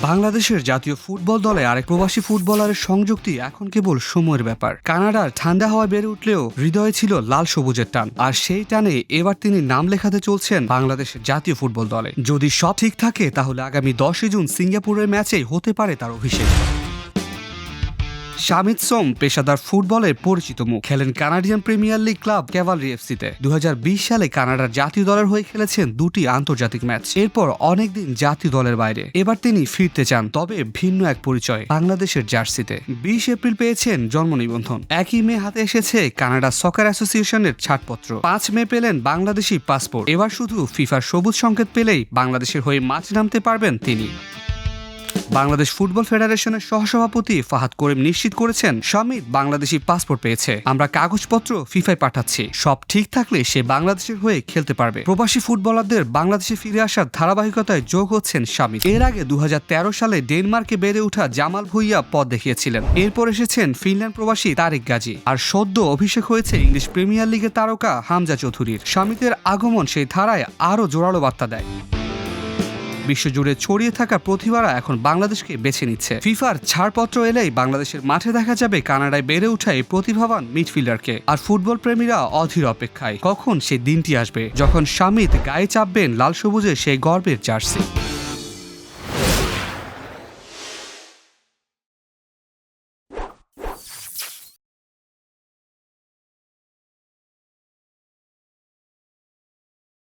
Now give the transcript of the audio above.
বাংলাদেশের জাতীয় ফুটবল দলে আরেক প্রবাসী ফুটবলারের সংযুক্তি এখন কেবল সময়ের ব্যাপার। কানাডার ঠান্ডা হাওয়ায় বেড়ে উঠলেও হৃদয়ে ছিল লাল সবুজের টান, আর সেই টানে এবার তিনি নাম লেখাতে চলছেন বাংলাদেশের জাতীয় ফুটবল দলে। যদি সব ঠিক থাকে তাহলে আগামী 10 জুন সিঙ্গাপুরের ম্যাচেই হতে পারে তার অভিষেক। শামিত সোম পেশাদার ফুটবলের পরিচিত মুখ, খেলেন Canadian premier league club Cavalry এফসিতে। 2020 সালে কানাডার জাতীয় দলের হয়ে খেলেছেন 2টি আন্তর্জাতিক ম্যাচ, এরপর অনেকদিন জাতীয় দলের বাইরে। এবার তিনি ফিরতে চান, তবে ভিন্ন এক পরিচয়, বাংলাদেশের জার্সিতে। 20 এপ্রিল পেয়েছেন জন্ম নিবন্ধন, 1 মে হাতে এসেছে কানাডা সকার অ্যাসোসিয়েশনের ছাড়পত্র, 5 মে পেলেন বাংলাদেশি পাসপোর্ট। এবার শুধু ফিফার সবুজ সংকেত পেলেই বাংলাদেশের হয়ে মাঠে নামতে পারবেন তিনি। বাংলাদেশ ফুটবল ফেডারেশনের সহসভাপতি ফাহাদ করিম নিশ্চিত করেছেন, শামিত বাংলাদেশি পাসপোর্ট পেয়েছে, আমরা কাগজপত্র ফিফায় পাঠাচ্ছি, সব ঠিক থাকলে সে বাংলাদেশের হয়ে খেলতে পারবে। প্রবাসী ফুটবলারদের বাংলাদেশে ফিরে আসার ধারাবাহিকতায় যোগ হচ্ছেন শামিত। এর আগে 2013 সালে ডেনমার্কে বেড়ে ওঠা জামাল ভুইয়া পথ দেখিয়েছিলেন, এরপর এসেছেন ফিনল্যান্ড প্রবাসী তারেক গাজী, আর সদ্য অভিষেক হয়েছে ইংলিশ প্রিমিয়ার লিগের তারকা হামজা চৌধুরীর। শামিতের আগমন সেই ধারায় আরও জোরালো বার্তা দেয়। বিশ্বজুড়ে ছড়িয়ে থাকা প্রতিভারা এখন বাংলাদেশকে বেছে নিচ্ছে। ফিফার ছাড়পত্র এলেই বাংলাদেশের মাঠে দেখা যাবে কানাডায় বেড়ে ওঠা এই প্রতিভাবান মিডফিল্ডারকে। আর ফুটবল প্রেমীরা অধীর অপেক্ষায় কখন সেই দিনটি আসবে যখন শামিত গায়ে চাপবেন লাল সবুজে সেই গর্বের জার্সি।